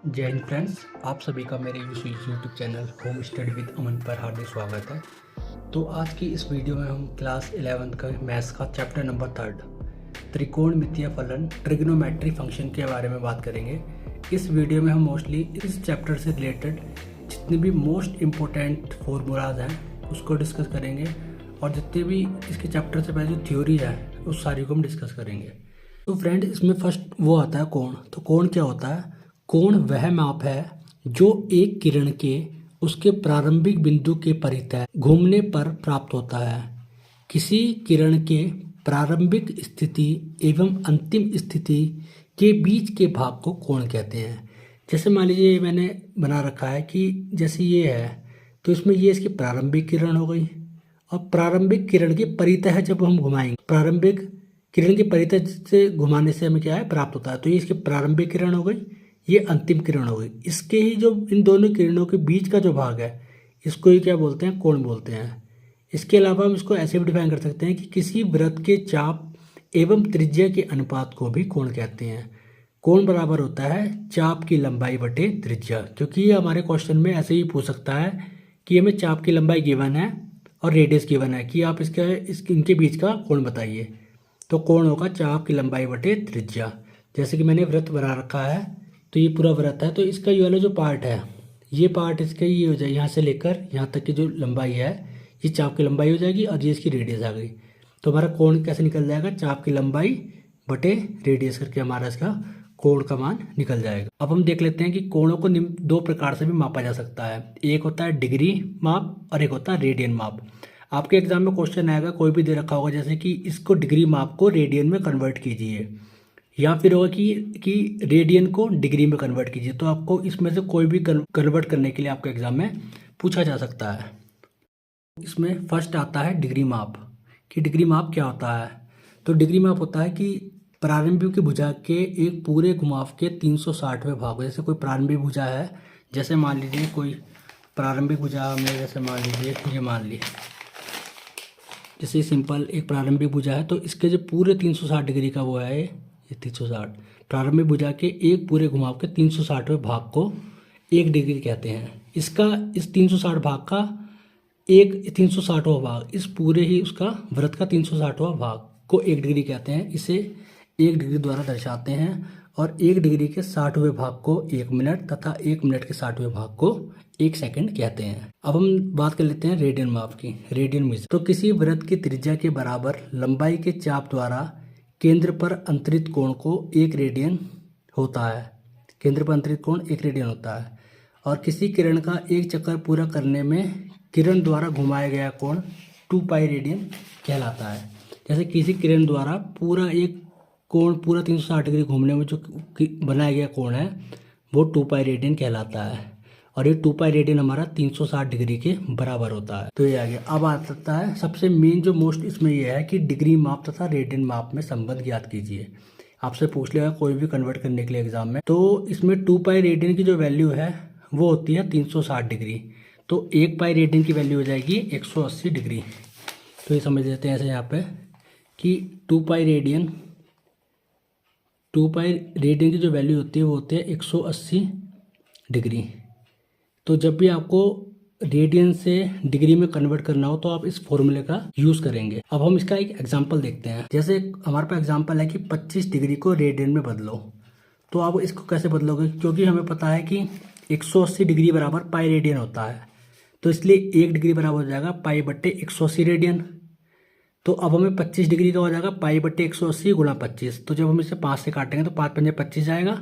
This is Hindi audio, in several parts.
जय हिंद फ्रेंड्स, आप सभी का मेरे YouTube channel home study with Aman पर हार्दिक स्वागत है। तो आज की इस वीडियो में हम क्लास 11th का मैथ्स का चैप्टर नंबर 3 त्रिकोणमितीय फलन ट्रिग्नोमेट्री फंक्शन के बारे में बात करेंगे। इस वीडियो में हम मोस्टली इस चैप्टर से रिलेटेड जितने भी मोस्ट इम्पोर्टेंट फॉर्मूलाज हैं उसको डिस्कस करेंगे और जितने भी इसके चैप्टर से पहले जो थ्योरी है उस सारी को हम डिस्कस करेंगे। तो फ्रेंड, इसमें फर्स्ट वो आता है कोण। तो कोण क्या होता है? कोण वह माप है जो एक किरण के उसके प्रारंभिक बिंदु के परितः घूमने पर प्राप्त होता है। किसी किरण के प्रारंभिक स्थिति एवं अंतिम स्थिति के बीच के भाग को कोण कहते हैं। जैसे मान लीजिए मैंने बना रखा है कि जैसे ये है तो इसमें ये इसकी प्रारंभिक किरण हो गई और प्रारंभिक किरण के परितः जब हम घुमाएंगे, प्रारंभिक किरण के परितः से घुमाने से हमें क्या है प्राप्त होता है। तो ये इसकी प्रारंभिक किरण हो गई, ये अंतिम किरण हो गई। इसके ही जो इन दोनों किरणों के बीच का जो भाग है इसको ही क्या बोलते हैं? कोण बोलते हैं। इसके अलावा हम इसको ऐसे भी डिफाइन कर सकते हैं कि किसी वृत्त के चाप एवं त्रिज्या के अनुपात को भी कोण कहते हैं। कोण बराबर होता है चाप की लंबाई बटे त्रिज्या, क्योंकि ये हमारे क्वेश्चन में ऐसे ही पूछ सकता है कि हमें चाप की लंबाई गिवन है और रेडियस गिवन है कि आप इनके बीच का कोण बताइए। तो कोण होगा चाप की लंबाई बटे त्रिज्या। जैसे कि मैंने वृत्त बना रखा है, तो ये पूरा वृत्त है, तो इसका ये वाला जो पार्ट है, ये पार्ट इसका ये हो जाए, यहाँ से लेकर यहाँ तक की जो लंबाई है ये चाप की लंबाई हो जाएगी और ये इसकी रेडियस आ गई। तो हमारा कोण कैसे निकल जाएगा? चाप की लंबाई बटे रेडियस करके हमारा इसका कोण का मान निकल जाएगा। अब हम देख लेते हैं कि कोणों को दो प्रकार से भी मापा जा सकता है। एक होता है डिग्री माप और एक होता है रेडियन माप। आपके एग्जाम में क्वेश्चन आएगा, कोई भी दे रखा होगा जैसे कि इसको डिग्री माप को रेडियन में कन्वर्ट कीजिए, या फिर होगा कि रेडियन को डिग्री में कन्वर्ट कीजिए। तो आपको इसमें से कोई भी कन्वर्ट करने के लिए आपके एग्जाम में पूछा जा सकता है। इसमें फर्स्ट आता है डिग्री माप, कि डिग्री माप क्या होता है। तो डिग्री माप होता है कि प्रारंभिक की भुजा के एक पूरे घुमाव के 360वें भाग। जैसे कोई प्रारंभिक भुजा है, जैसे मान लीजिए कोई प्रारंभिक भुजा हमने जैसे मान लीजिए ये मान ली, जैसे सिंपल एक प्रारंभिक भुजा है, तो इसके जो पूरे 360 डिग्री का वो है ये 360, प्रारंभिक भुजा के एक पूरे घुमाव के 360वें भाग को 1 डिग्री कहते हैं। इसका इस 360 भाग का एक 360वां भाग, इस पूरे ही उसका वृत्त का 360वां भाग को 1 डिग्री कहते हैं। इसे 1 डिग्री द्वारा दर्शाते हैं और 1 डिग्री के 60वें भाग को 1 मिनट तथा 1 मिनट के 60वें भाग को 1 सेकंड कहते हैं। अब हम बात कर लेते हैं रेडियन माप की, रेडियन मेजर। तो किसी वृत्त की त्रिज्या के बराबर लंबाई के चाप द्वारा केंद्र पर अंतरित कोण को 1 रेडियन होता है। केंद्र पर अंतरित कोण 1 रेडियन होता है और किसी किरण का एक चक्कर पूरा करने में किरण द्वारा घुमाया गया कोण 2 पाई रेडियन कहलाता है। जैसे किसी किरण द्वारा पूरा एक कोण पूरा 360 डिग्री घूमने में जो बनाया गया कोण है वो 2 पाई रेडियन कहलाता है और ये 2 पाई रेडियन हमारा 360 डिग्री के बराबर होता है। तो ये आ गया। अब आ सकता है सबसे मेन जो मोस्ट इसमें ये है कि डिग्री माप तथा रेडियन माप में संबंध ज्ञात कीजिए। आपसे पूछ लेगा कोई भी कन्वर्ट करने के लिए एग्जाम में। तो इसमें 2 पाई रेडियन की जो वैल्यू है वो होती है 360 डिग्री। तो 1 पाई रेडियन की वैल्यू हो जाएगी 180 डिग्री। तो ये समझ लेते हैं ऐसे यहाँ पे कि 2 पाई रेडियन की जो वैल्यू होती है वो होती है 180 डिग्री। तो जब भी आपको रेडियन से डिग्री में कन्वर्ट करना हो तो आप इस फॉर्मूले का यूज़ करेंगे। अब हम इसका एक एग्जांपल देखते हैं। जैसे हमारे पास एग्जांपल है कि 25 डिग्री को रेडियन में बदलो। तो आप इसको कैसे बदलोगे? क्योंकि हमें पता है कि 180 डिग्री बराबर पाई रेडियन होता है, तो इसलिए 1 डिग्री बराबर हो जाएगा पाई बट्टे 180 रेडियन। तो अब हमें 25 डिग्री का हो जाएगा पाई बट्टे 180 गुणा 25। तो जब हम इसे 5 से काटेंगे तो 5 पंजे 25 जाएगा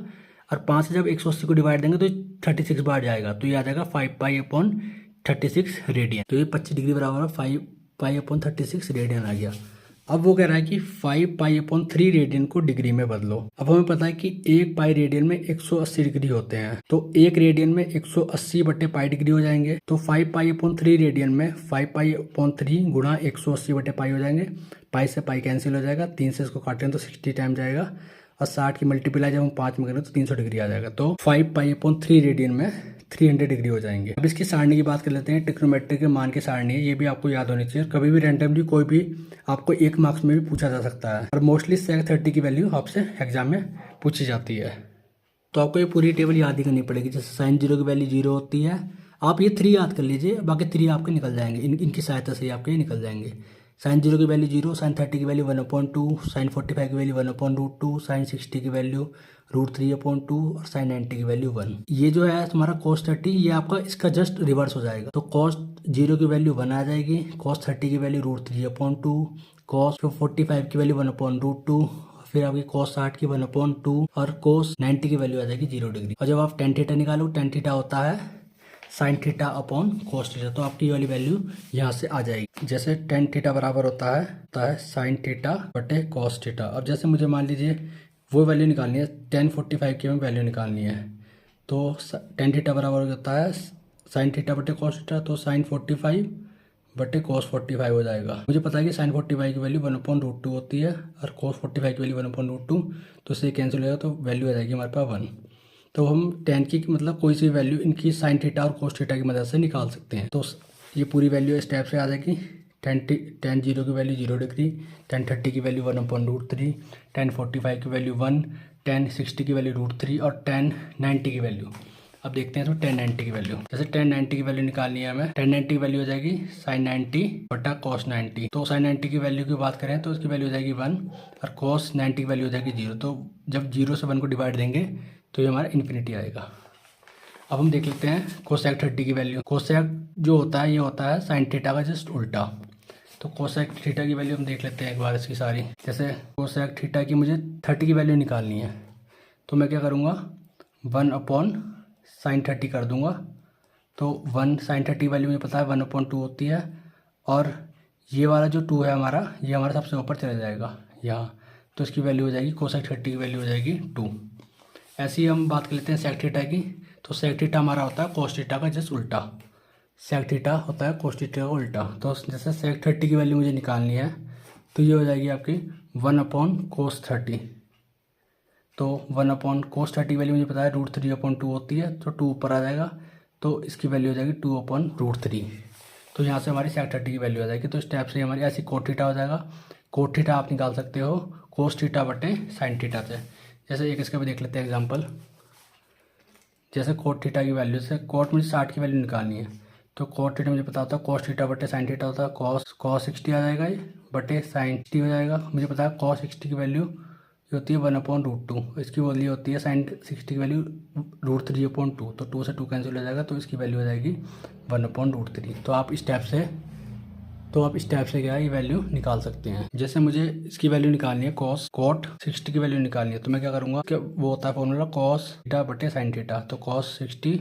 और 5 से जब 180 को डिवाइड देंगे तो 36 बार जाएगा। तो ये आ जाएगा 5 पाई अपॉन 36 रेडियन। तो ये 25 डिग्री बराबर 5 पाई अपॉन 36 रेडियन आ गया। अब वो कह रहा है कि 5 पाई अपॉन 3 रेडियन को डिग्री में बदलो। अब हमें पता है कि 1 पाई रेडियन में 180 डिग्री होते हैं, तो 1 रेडियन में 180 बट्टे पाई डिग्री हो जाएंगे। तो 5 पाई अपॉन 3 रेडियन में 5 पाई अपॉन 3 गुणा 180 बट्टे पाई हो जाएंगे। पाई से पाई कैंसिल हो जाएगा, 3 से इसको काटेंगे तो 60 टाइम जाएगा और 60 की मल्टीप्लाई जब हम 5 में करें तो 300 डिग्री आ जाएगा। तो 5 पाई अपॉन 3 रेडियन में 300 डिग्री हो जाएंगे। अब इसकी सारणी की बात कर लेते हैं। ट्रिग्नोमेट्री के मान की सारणी है, ये भी आपको याद होनी चाहिए। कभी भी रैंडमली कोई भी आपको 1 मार्क्स में भी पूछा जा सकता है और मोस्टली sec 30 की वैल्यू आपसे एग्जाम में पूछी जाती है। तो आपको ये पूरी टेबल याद ही करनी पड़ेगी। जैसे साइन 0 की वैल्यू 0 होती है, आप ये 3 याद कर लीजिए, बाकी 3 आपके निकल जाएंगे, इनकी सहायता से आपके ये निकल जाएंगे। साइन 0 की वैल्यू 0, साइन 30 की वैल्यू 1/2, साइन 45 की वैल्यू 1/√2, साइन 60 की वैल्यू √3/2 और साइन 90 की वैल्यू 1। ये जो है तुम्हारा cos 30, ये आपका इसका जस्ट रिवर्स हो जाएगा। तो cos 0 की वैल्यू 1 आ जाएगी, cos 30 की वैल्यू √3/2, cos 45 की वैल्यू 1/√2, फिर आपकी cos 60 की 1/2 और cos 90 की वैल्यू आ जाएगी 0 डिग्री। और जब आप tan थीटा निकालो, tan थीटा होता है sine theta upon cos theta, तो आपकी ये वाली वैल्यू यहाँ से आ जाएगी। जैसे tan थीटा बराबर होता है साइन थीटा बटे cos थीटा। अब जैसे मुझे मान लीजिए वो वैल्यू निकालनी है, tan 45 की हमें वैल्यू निकालनी है, तो tan थीटा बराबर होता है साइन थीटा बटे cos थीटा, तो साइन 45 बटे cos 45 हो जाएगा। मुझे पता है कि साइन 45 की वैल्यू 1/√2 होती है और cos 45 की वैल्यू 1/√2, तो इससे कैंसिल हो जाएगा, तो वैल्यू आ जाएगी हमारे पास 1। तो हम tan की मतलब कोई सी वैल्यू इनकी साइन थीटा और cos थीटा की मदद से निकाल सकते हैं। तो ये पूरी वैल्यू स्टेप से आ जाएगी। tan 0 की वैल्यू 0 डिग्री, tan 30 की वैल्यू 1/√3, tan 45 की वैल्यू 1, tan 60 की वैल्यू √3 और tan 90 की वैल्यू। अब देखते हैं तो tan 90 की वैल्यू, जैसे tan 90 की वैल्यू निकालनी है हमें, tan 90 की वैल्यू हो जाएगी sin 90 बटा cos 90। तो sin 90 की वैल्यू की बात करें तो इसकी वैल्यू हो जाएगी 1 और cos 90 की वैल्यू हो जाएगी 0। तो जब 0 से 1 को डिवाइड देंगे तो ये हमारा इन्फिनिटी आएगा। अब हम देख लेते हैं कोसेक 30 की वैल्यू। कोसेक जो होता है ये होता है साइन थीटा का जस्ट उल्टा। तो कोसेक थीटा की वैल्यू हम देख लेते हैं एक बार इसकी सारी। जैसे कोसेक थीटा की मुझे 30 की वैल्यू निकालनी है, तो मैं क्या करूँगा 1/sin 30 कर दूँगा। तो 1 sin 30 वैल्यू मुझे पता है 1/2 होती है, और ये वाला जो 2 है हमारा, ये हमारा सबसे ऊपर चला जाएगा यहाँ, तो इसकी वैल्यू हो जाएगी कोसेक 30 की वैल्यू हो जाएगी 2। ऐसे ही हम बात कर लेते हैं सेक थीटा की। तो सेक थीटा हमारा होता है cos थीटा का जस्ट उल्टा। सेक थीटा होता है cos थीटा का उल्टा। तो जैसे सेक 30 की वैल्यू मुझे निकालनी है, तो ये हो जाएगी आपकी 1/cos 30। तो 1/cos 30 वैल्यू मुझे पता है √3/2 होती है, तो 2 ऊपर आ जाएगा, तो इसकी वैल्यू हो जाएगी 2/√3। तो यहाँ से हमारी सेक 30 की वैल्यू आ जाएगी। तो स्टेप से हमारी ऐसी कोट थीटा हो जाएगा। कोट थीटा आप निकाल सकते हो cos थीटा बटे साइन थीटा से। जैसे एक इसका भी देख लेते हैं एग्जांपल। जैसे कोट थीटा की वैल्यू से कोट मुझे 60 की वैल्यू निकालनी है, तो कोट थीटा मुझे पता होता है cos थीटा बटे साइन थीटा होता है cos 60 आ जाएगा ये बटे साइन 60 हो जाएगा। मुझे पता है cos 60 की वैल्यू ये होती है 1/√2, इसकी वैल्यू होती है साइन 60 की वैल्यू √3/2, तो 2 से 2 कैंसिल हो जाएगा, तो इसकी वैल्यू हो जाएगी 1/√3। तो आप स्टेप से क्या है ये वैल्यू निकाल सकते हैं। जैसे मुझे इसकी वैल्यू निकालनी है cot 60 की वैल्यू निकालनी है, तो मैं क्या करूँगा कि वो होता है फॉर्मूला cos थीटा बटे साइन थीटा। तो cos 60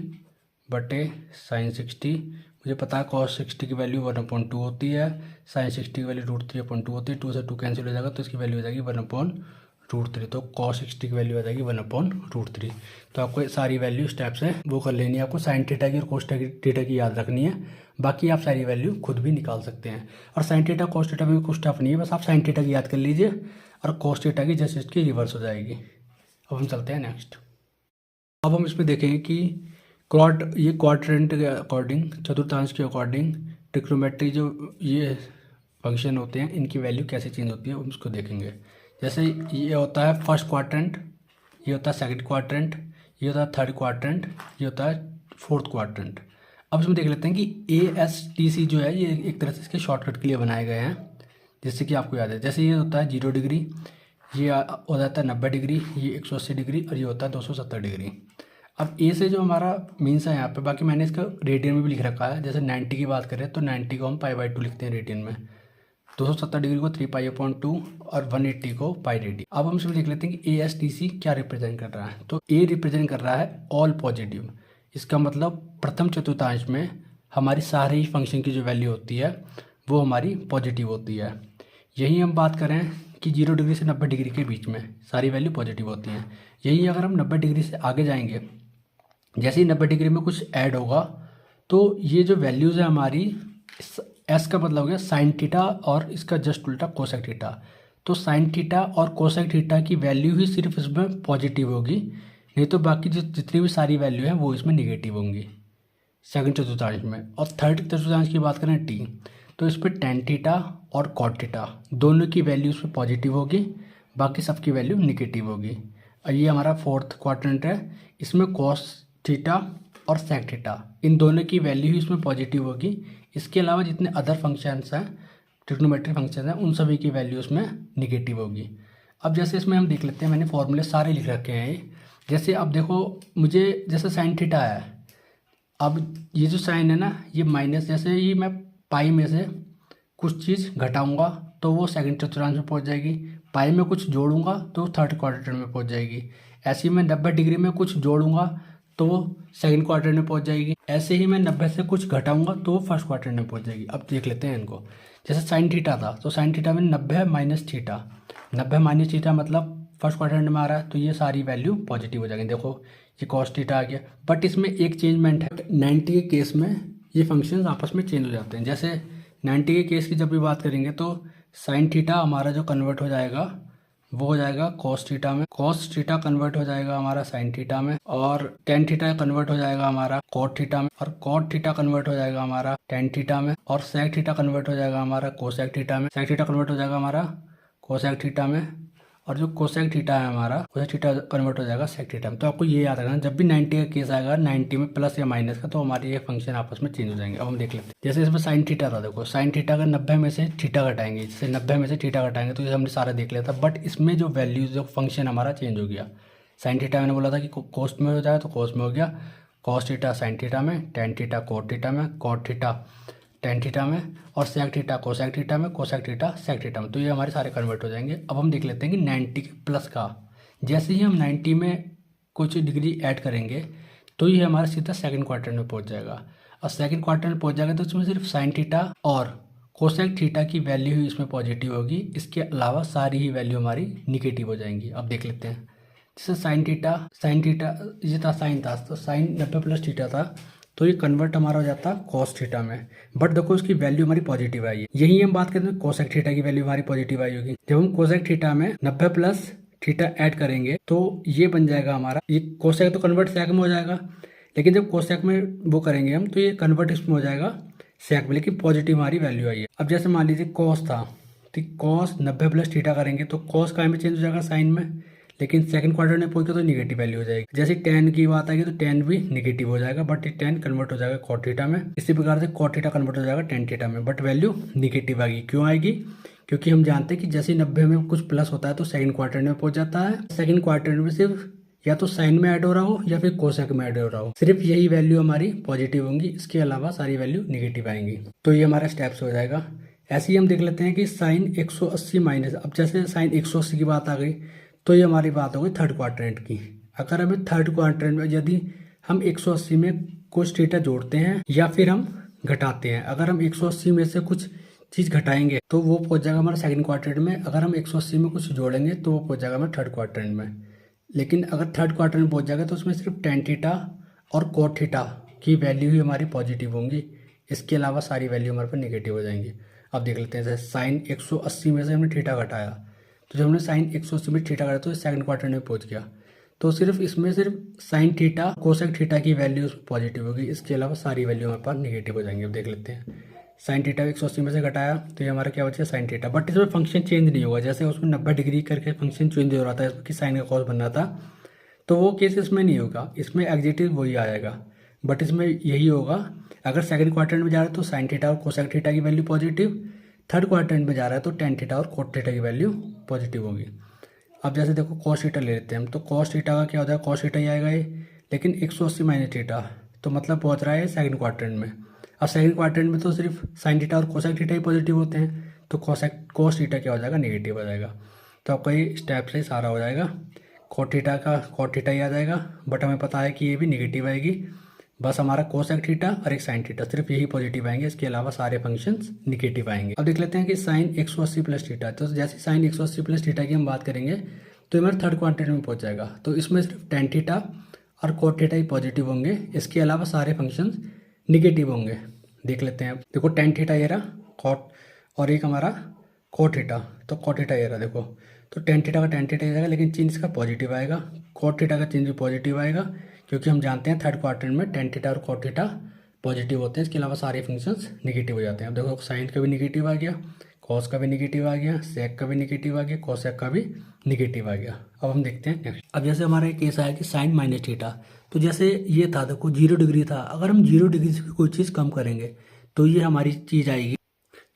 बटे साइन 60, मुझे पता है cos 60 की वैल्यू 1/2 होती है, साइन 60 की वैल्यू √3/2 होती है, 2 से 2 कैंसिल हो जाएगा, तो इसकी वैल्यू हो जाएगी 1/√3। तो cos 60 की वैल्यू आ जाएगी 1/√3। तो आपको सारी वैल्यू स्टेप से वो कर लेनी है, आपको साइन थीटा की और cos थीटा की याद रखनी है, बाकी आप सारी वैल्यू खुद भी निकाल सकते हैं। और साइन थीटा cos थीटा में कुछ टफ नहीं है, बस आप साइन थीटा की याद कर लीजिए और cos थीटा की जैसे इसकी रिवर्स हो जाएगी। अब हम चलते हैं नेक्स्ट। अब हम इसमें देखेंगे कि ये क्वाड्रेंट के अकॉर्डिंग, चतुर्थांश के अकॉर्डिंग ट्रिग्नोमेट्री जो ये फंक्शन होते हैं इनकी वैल्यू कैसे चेंज होती है हम उसको देखेंगे। जैसे ये होता है फर्स्ट क्वाड्रेंट, ये होता है सेकंड क्वाड्रेंट, ये होता है थर्ड क्वाड्रेंट, ये होता है फोर्थ क्वाड्रेंट। अब इसमें देख लेते हैं कि ASTC जो है ये एक तरह से इसके शॉर्टकट के लिए बनाए गए हैं, जैसे कि आपको याद है। जैसे ये होता है 0 डिग्री, ये हो जाता है 90 डिग्री, ये 180 डिग्री और ये होता है 270 डिग्री। अब ए से जो हमारा मीन्स है यहाँ पे, बाकी मैंने इसका रेडियन में भी लिख रखा है। जैसे 90 की बात करें तो 90 को हम π/2 लिखते हैं रेडियन में, 270 डिग्री को 3π/2 और 180 को पाई रेडियन। अब हम इसमें देख लेते हैं कि ASTC क्या रिप्रेजेंट कर रहा है। तो ए रिप्रेजेंट कर रहा है ऑल पॉजिटिव। इसका मतलब प्रथम चतुर्थांश में हमारी सारे ही फंक्शन की जो वैल्यू होती है वो हमारी पॉजिटिव होती है। यही हम बात करें कि 0 डिग्री से 90 डिग्री के बीच में सारी वैल्यू पॉजिटिव होती हैं। यही अगर हम 90 डिग्री से आगे जाएंगे, जैसे ही 90 डिग्री में कुछ ऐड होगा तो ये जो वैल्यूज़ है हमारी, एस का मतलब हो गया साइन थीटा और इसका जस्ट उल्टा कोसेक थीटा। तो साइन थीटा और कोसेक थीटा की वैल्यू ही सिर्फ इसमें पॉजिटिव होगी, नहीं तो बाकी जितनी भी सारी वैल्यू हैं वो इसमें निगेटिव होंगी सेकंड चतुर्थांश में। और थर्ड चतुर्थांश की बात करें टी, तो इस पर tan थीटा और cot थीटा दोनों की वैल्यू इसमें पॉजिटिव होगी, बाकी सबकी वैल्यू निगेटिव होगी। और ये हमारा फोर्थ क्वाड्रेंट है, इसमें कॉस थीटा और सेक थीटा इन दोनों की वैल्यू ही इसमें पॉजिटिव होगी। इसके अलावा जितने अदर फंक्शंस हैं, ट्रिग्नोमेट्रिक फंक्शन हैं, उन सभी की वैल्यू इसमें निगेटिव होगी। अब जैसे इसमें हम देख लेते हैं, मैंने फॉर्मूले सारे लिख रखे हैं ये। जैसे अब देखो, मुझे जैसे साइन थीटा है, अब ये जो साइन है ना, ये माइनस, जैसे ही मैं पाई में से कुछ चीज़ घटाऊंगा तो वो सेकंड चतुर्थांश में पहुंच जाएगी, पाई में कुछ जोड़ूंगा तो थर्ड क्वाड्रेंट में पहुंच जाएगी। ऐसे ही मैं 90 डिग्री में कुछ जोड़ूंगा तो वो सेकंड क्वाड्रेंट में पहुंच जाएगी। ऐसे ही मैं 90 से कुछ घटाऊंगा तो वो फर्स्ट क्वाड्रेंट में पहुंच जाएगी। अब देख लेते हैं इनको। जैसे साइन थीटा था, तो साइन थीटा में 90 माइनस थीटा, 90 माइनस थीटा मतलब फर्स्ट क्वाड्रेंट में आ रहा है, तो ये सारी वैल्यू पॉजिटिव हो जाएगी। देखो ये कॉस थीटा आ गया, बट इसमें एक चेंजमेंट है। 90 के केस में ये फंक्शन आपस में चेंज हो जाते हैं। जैसे 90 के केस की जब भी बात करेंगे तो साइन थीटा हमारा जो कन्वर्ट हो जाएगा वो हो जाएगा कॉस थीटा में, कॉस थीटा कन्वर्ट हो जाएगा हमारा साइन थीटा में, और टेन थीटा कन्वर्ट हो जाएगा हमारा कॉट थीटा में, और कॉट थीटा कन्वर्ट हो जाएगा हमारा टेन थीटा में, और सेक थीटा कन्वर्ट हो जाएगा हमारा कोसेक थीटा में, सेक थीटा कन्वर्ट हो जाएगा हमारा कोसेक थीटा में, और जो कोसेक थीटा है हमारा, कोसेक थीटा कन्वर्ट हो जाएगा सेक थीटा में। तो आपको ये याद रखना, जब भी 90 का केस आएगा, 90 में प्लस या माइनस का, तो हमारे ये फंक्शन आपस में चेंज हो जाएंगे। अब हम देख लेते हैं। जैसे इसमें साइन थीटा था, देखो साइन थीटा का 90 में से थीटा घटाएंगे, जैसे 90 में से थीटा घटाएंगे तो ये हमने सारा देख लिया था। बट इसमें जो वैल्यूज, जो फंक्शन हमारा चेंज हो गया। साइन थीटा मैंने बोला था कि कोस में हो जाए तो कोस में हो गया, कॉस थीटा साइन थीटा में, टेन थीटा कोट थीटा में, कॉट थीटा टेन थीटा में, और सेक थीटा कोसेक थीटा में, कोसेक थीटा सेक थीटा में। तो ये हमारे सारे कन्वर्ट हो जाएंगे। अब हम देख लेते हैं कि 90 के प्लस का, जैसे ही हम 90 में कुछ डिग्री ऐड करेंगे तो ये हमारा सीधा सेकंड क्वाड्रेंट में पहुंच जाएगा, और सेकंड क्वाड्रेंट में पहुंच जाएगा तो इसमें सिर्फ साइन थीटा और कोसेक थीटा की वैल्यू ही इसमें पॉजिटिव होगी। इसके अलावा सारी ही वैल्यू हमारी निगेटिव हो जाएंगी। अब देख लेते हैं। जैसे साइन थीटा ये था, साइन था, तो साइन 90 प्लस थीटा था, तो ये कन्वर्ट हमारा हो जाता कॉस थीटा में। बट देखो इसकी वैल्यू हमारी पॉजिटिव आई है। यही हम बात करते हैं कोसेक थीटा की वैल्यू हमारी पॉजिटिव आई होगी। जब हम कोसेक थीटा में 90 प्लस थीटा ऐड करेंगे तो ये बन जाएगा हमारा, ये कोसेक तो कन्वर्ट सेक में हो जाएगा, लेकिन जब कोसेक में वो करेंगे हम तो ये कन्वर्ट इसमें हो जाएगा सेक में, लेकिन पॉजिटिव हमारी वैल्यू आई है। अब जैसे मान लीजिए कॉस था, तो कॉस 90 प्लस थीटा करेंगे तो कॉस का में चेंज हो जाएगा साइन में, लेकिन सेकंड क्वाड्रेंट में पहुंचे तो निगेटिव वैल्यू हो जाएगी। जैसे टेन की बात आएगी तो टेन भी निगेटिव हो जाएगा, बट टेन कन्वर्ट हो जाएगा कॉट थीटा में। इसी प्रकार से कॉट थीटा कन्वर्ट हो जाएगा टेन थीटा में, बट वैल्यू निगेटिव आएगी। क्यों आएगी? क्योंकि हम जानते हैं कि जैसे 90 में कुछ प्लस होता है तो सेकंड क्वाड्रेंट में पहुंच जाता है। सेकंड क्वाड्रेंट में सिर्फ या तो साइन में ऐड हो रहा हो या फिर कोसेक में ऐड हो रहा हो, सिर्फ यही वैल्यू हमारी पॉजिटिव होंगी, इसके अलावा सारी वैल्यू निगेटिव आएंगी। तो ये हमारा स्टेप्स हो जाएगा। ऐसे ही हम देख लेते हैं कि साइन 180 माइनस, अब जैसे साइन 180 की बात आ गई तो ये हमारी बात हो गई थर्ड क्वाड्रेंट की। अगर हमें थर्ड क्वाड्रेंट में यदि हम 180 में कुछ थीटा जोड़ते हैं या फिर हम घटाते हैं, अगर हम 180 में से कुछ चीज़ घटाएंगे तो वो पहुंच जाएगा हमारा सेकंड क्वाड्रेंट में। अगर हम 180 में कुछ जोड़ेंगे तो वो पहुंच जाएगा हमारा थर्ड क्वाड्रेंट में। लेकिन अगर थर्ड क्वाड्रेंट में पहुंच जाएगा तो उसमें सिर्फ टेन थीटा और कोट थीटा की वैल्यू ही हमारी पॉजिटिव होंगी, इसके अलावा सारी वैल्यू हमारे पर निगेटिव हो जाएंगी। अब देख लेते हैं, जैसे साइन 180 में से हमने थीटा घटाया, तो जब हमने साइन 180 में थीटा घटाया तो सेकंड क्वाड्रेंट में पहुंच गया, तो सिर्फ इसमें सिर्फ साइन थीटा कोसेक थीटा की वैल्यू पॉजिटिव होगी, इसके अलावा सारी वैल्यू हमारे पास निगेटिव हो जाएंगे। अब देख लेते हैं, साइन थीटा 180 में से घटाया तो ये हमारा क्या बचा साइन थीटा, बट इसमें फंक्शन चेंज नहीं होगा। जैसे उसमें 90 डिग्री करके फंक्शन चेंज हो रहा था, इसमें कि साइन का कॉस बनना था, तो वो केस इसमें नहीं होगा, इसमें एग्जेक्टिव वही आएगा। बट इसमें यही होगा, अगर सेकंड क्वाड्रेंट में जा रहा है तो साइन थीटा और कोसेक थीटा की वैल्यू पॉजिटिव, थर्ड क्वाड्रेंट में जा रहा है तो टेन थीटा और कोट थीटा की वैल्यू पॉजिटिव होगी। अब जैसे देखो कॉस थीटा ले लेते हैं हम, तो कॉस थीटा का क्या होता है, कॉस थीटा ही आएगा ये, लेकिन 180 माइनस थीटा तो मतलब पहुंच रहा है सेकंड क्वाड्रेंट में। अब सेकंड क्वाड्रेंट में तो सिर्फ साइन थीटा और कोसेक थीटा ही पॉजिटिव होते हैं, तो कॉस थीटा क्या हो जाएगा, नेगेटिव हो जाएगा। तो आपका ये स्टेप से सारा हो जाएगा। कॉट थीटा का कॉट थीटा ही आ जाएगा, बट हमें पता है कि ये भी निगेटिव आएगी। बस हमारा कोसेक थीटा और एक साइन थीटा सिर्फ यही पॉजिटिव आएंगे, इसके अलावा सारे फंक्शंस निगेटिव आएंगे। अब देख लेते हैं कि साइन 180 प्लस थीटा, तो जैसे साइन 180 प्लस थीटा की हम बात करेंगे तो हमारे थर्ड क्वाड्रेंट में पहुंच जाएगा, तो इसमें सिर्फ टेन थीटा और कोट थीटा ही पॉजिटिव होंगे, इसके अलावा सारे फंक्शंस निगेटिव होंगे। देख लेते हैं, देखो टेन थीटा ये रहा कॉट, और एक हमारा कोट थीटा, तो कोट थीटा ये रहा देखो, तो टेन थीटा का टेन थीटा जाएगा, लेकिन चेंज इसका पॉजिटिव आएगा। कोट थीटा का चेंज भी पॉजिटिव आएगा, क्योंकि हम जानते हैं थर्ड क्वाड्रेंट में टेन थीटा और कोट थीटा पॉजिटिव होते हैं, इसके अलावा सारे फंक्शंस निगेटिव हो जाते हैं। अब देखो साइन का भी निगेटिव आ गया, कॉस का भी निगेटिव आ गया, सेक का भी निगेटिव आ गया, कोसेक का भी निगेटिव आ गया। अब हम देखते हैं नेक्स्ट। अब जैसे हमारा एक केस आया कि साइन माइनस थीटा, तो जैसे ये था देखो 0 डिग्री था, अगर हम 0 डिग्री से कोई चीज़ कम करेंगे तो ये हमारी चीज़ आएगी,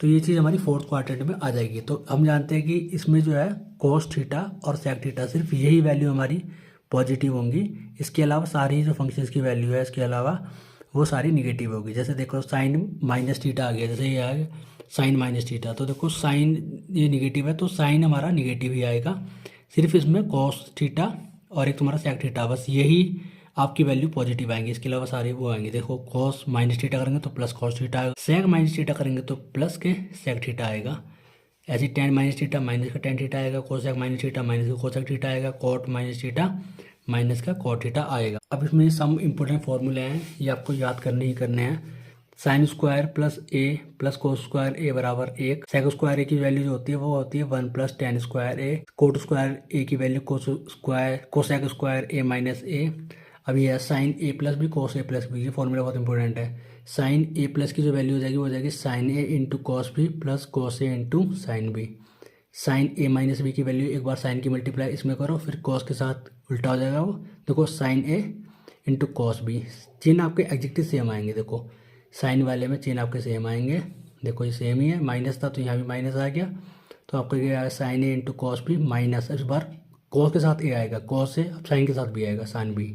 तो ये चीज़ हमारी फोर्थ क्वाड्रेंट में आ जाएगी। तो हम जानते हैं कि इसमें जो है कोस थीटा और सेक थीटा सिर्फ यही वैल्यू हमारी पॉजिटिव होंगी, इसके अलावा सारी जो फंक्शंस की वैल्यू है इसके अलावा वो सारी निगेटिव होगी। जैसे देखो साइन माइनस थीटा आ गया, जैसे ये आ गया साइन माइनस थीटा, तो देखो साइन ये निगेटिव है तो साइन हमारा निगेटिव ही आएगा, सिर्फ इसमें कॉस थीटा और एक तुम्हारा सेक थीटा, बस यही आपकी वैल्यू पॉजिटिव आएंगी, इसके अलावा सारे वो आएंगे। देखो कॉस माइनस थीटा करेंगे तो प्लस कॉस थीटा आएगा, सेक माइनस थीटा करेंगे तो प्लस के सेक थीटा आएगा, ऐसे टेन माइनस थीटा माइनस का टेन थीटा आएगा, कोसेक माइनस थीटा माइनस का कोसेक थीटा आएगा, कॉट माइनस थीटा माइनस का कॉट थीटा आएगा। अब इसमें सम इंपॉर्टेंट फॉर्मूले हैं, ये आपको याद करने ही करने हैं। साइन स्क्वायर प्लस ए प्लस कोस स्क्वायर ए बराबर 1, सेक स्क्वायर ए की वैल्यू जो होती है वो होती है 1 plus tan square A, cot square A की value cosec square A minus A. अब ये है sine A plus B cos A plus B, ये फॉर्मूला बहुत इंपॉर्टेंट है। साइन ए प्लस की जो वैल्यू हो जाएगी वो हो जाएगी sine A into cos B plus cos A into sine B. Sine A minus B की वैल्यू एक बार साइन की मल्टीप्लाई इसमें करो, फिर कॉस के साथ उल्टा हो जाएगा वो, देखो sign A into cos B. चिन्ह आपके एग्जैक्टली सेम आएंगे, देखो साइन वाले में चिन्ह आपके सेम आएंगे, देखो ये सेम ही है, माइनस था तो यहाँ भी माइनस आ गया, तो आपको ये आया sign A into cos B minus, इस बार कॉस के साथ ए आएगा, कॉस से अब साइन के साथ भी आएगा साइन बी।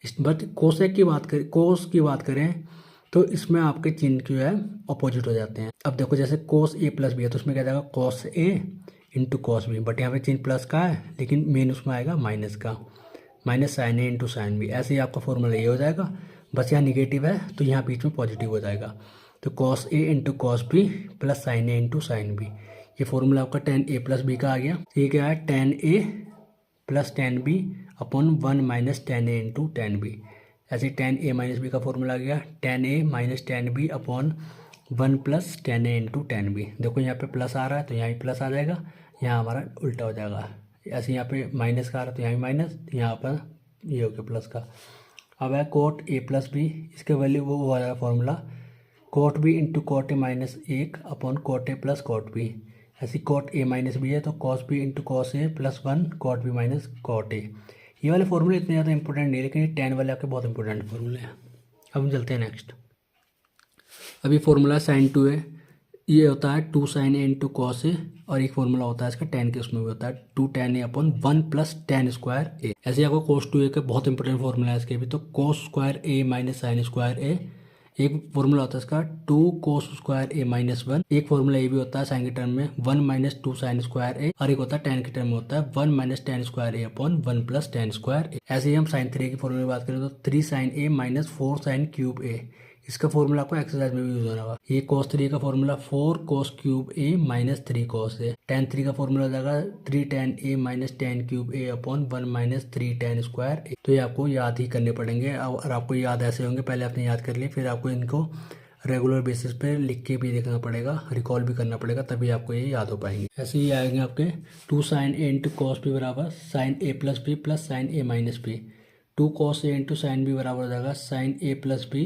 इस बट कोसेक की बात करें, कोस की बात करें तो इसमें आपके चिन्ह जो है अपोजिट हो जाते हैं। अब देखो जैसे कोस ए प्लस बी है तो उसमें क्या जाएगा cos A into cos B, but यहाँ पे चिन्ह प्लस का है लेकिन मेन उसमें आएगा माइनस का, minus sign A into sine B, ऐसे ही आपका फॉर्मूला ये हो जाएगा। बस यहाँ निगेटिव है तो यहाँ बीच में पॉजिटिव हो जाएगा, तो cos A into cos B plus sine A into sine B, ये फॉर्मूला आपका टेन ए प्लस बी का आ गया। ये क्या है tan A plus tan B upon 1 minus tan A into tan B, ऐसे टेन ए माइनस बी का फॉर्मूला आ गया tan A minus tan B upon 1 plus tan A into tan B. देखो यहाँ पे प्लस आ रहा है तो यहाँ भी प्लस आ जाएगा, यहाँ हमारा उल्टा हो जाएगा, ऐसे यहाँ पे माइनस का आ रहा है तो यहाँ भी माइनस, यहाँ पर ये हो गया प्लस का। अब है कोट ए प्लस बी, इसके वैल्यू वो आ जाएगा formula cot B into cot A minus 1 upon cot A plus cot B, ऐसी कोट ए माइनस बी है तो cos B into cos A plus 1 cot B minus cot A. ये वाले फॉर्मूले इतने ज़्यादा इंपॉर्टेंट नहीं है, लेकिन ये 10 वाले आपके बहुत इंपॉर्टेंट फॉर्मूले हैं। अब हम चलते हैं नेक्स्ट। अभी फॉर्मूला साइन 2 है, ये होता है 2 साइन ए इंटू कॉस ए, और एक फॉर्मूला होता है इसका टेन के, उसमें भी होता है 2 टेन ए अपॉन 1 प्लस टेन स्क्वायर ए। ऐसे आपको कोस 2 ए का बहुत इंपॉर्टेंट फॉर्मूला है इसके भी, तो cos square A minus sine square ए, एक फॉर्मूला होता है इसका 2 कोस स्क्वायर ए माइनस 1, एक फॉर्मूला ये भी होता है साइन के टर्म में 1 माइनस 2 साइन स्क्वायर ए, और एक होता है टेन के टर्म में होता है 1 माइनस टेन स्क्वायर ए अपॉन 1 प्लस टेन स्क्वायर ए। ऐसे ही हम साइन 3 की फॉर्मूले की बात करें तो 3 sign A minus 4 sine cube ए, इसका फॉर्मूला आपको एक्सरसाइज में भी यूज होना होगा। ये cos 3 का फॉर्मूला 4 cos क्यूब ए माइनस 3 cos ए, tan 3 का फॉर्मूला हो जाएगा 3 tan ए माइनस tan क्यूब ए अपॉन 1 माइनस 3 tan स्क्वायर ए। तो ये आपको याद ही करने पड़ेंगे, और आपको याद ऐसे होंगे, पहले आपने याद कर लिए, फिर आपको इनको रेगुलर बेसिस पे लिख के भी देखना पड़ेगा, रिकॉल भी करना पड़ेगा, तभी आपको ये याद हो पाएंगे। ऐसे ही आएंगे आपके 2 sine A into cos B बराबर sign A plus B plus sine A minus B, 2 cos A into sine B बराबर हो जाएगा sign A plus B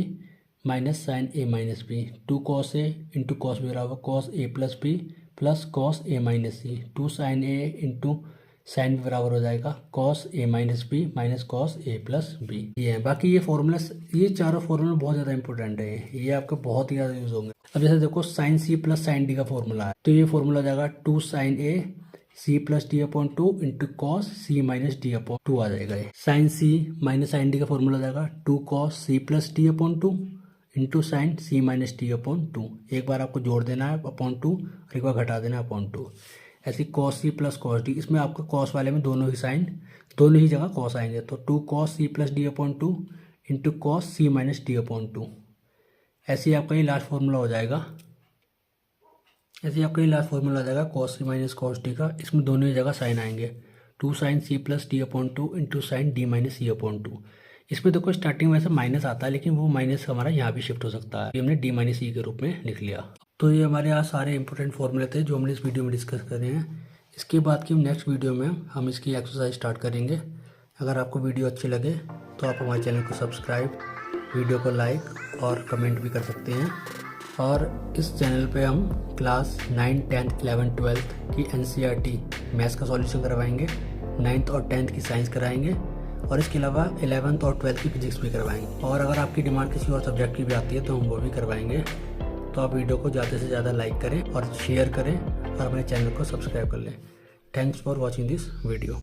minus sign A minus B, 2 cos A into cos B बराबर cos A plus B plus cos A minus C, 2 sine A into sine B बराबर हो जाएगा cos A minus B minus cos A plus B. ये है, बाकी ये फॉर्मूला, ये चारों फॉर्मूला बहुत ज़्यादा इंपॉर्टेंट है, ये आपके बहुत ही ज़्यादा यूज होंगे। अब जैसे देखो sine C plus sine D का फॉर्मूला है, तो ये फॉर्मूला हो जाएगा 2 sine A C plus D upon 2 into cos C minus D upon 2 आ जाएगा। Sine C minus sine D का फॉर्मूला हो जाएगा 2 cos C plus D upon 2 into sine C minus D upon 2, एक बार आपको जोड़ देना है अपॉन 2 और एक बार घटा देना है अपॉन 2। ऐसी cos C plus cos D, इसमें आपका cos वाले में दोनों ही साइन, दोनों ही जगह cos आएंगे, तो 2 cos C plus D upon 2 into cos C minus D upon 2। ऐसे ही आपका ये लास्ट फॉर्मूला हो जाएगा, ऐसे ही आपका ये लास्ट फॉर्मूला आ जाएगा cos C minus cos D का, इसमें दोनों ही जगह साइन आएंगे, 2 sine C plus D upon 2 into sine D minus C upon 2। इसमें देखो स्टार्टिंग में ऐसा माइनस आता है, लेकिन वो माइनस हमारा यहाँ भी शिफ्ट हो सकता है, ये हमने डी माइनस सी के रूप में लिख लिया। तो ये हमारे यहाँ सारे इंपॉर्टेंट फॉर्मूले थे जो हमने इस वीडियो में डिस्कस कर रहे हैं। इसके बाद की नेक्स्ट वीडियो में हम इसकी एक्सरसाइज स्टार्ट करेंगे। अगर आपको वीडियो अच्छी लगे तो आप हमारे चैनल को सब्सक्राइब, वीडियो को लाइक और कमेंट भी कर सकते हैं। और इस चैनल पे हम क्लास 9, 10, 11, 12 की NCERT मैथ्स का सॉल्यूशन करवाएंगे, 9th और 10th की साइंस कराएंगे और इसके अलावा 11th और 12th की फिजिक्स भी करवाएंगे। और अगर आपकी डिमांड किसी और सब्जेक्ट की भी आती है तो हम वो भी करवाएंगे। तो आप वीडियो को ज़्यादा से ज़्यादा लाइक करें और शेयर करें और अपने चैनल को सब्सक्राइब कर लें। Thanks for watching this video.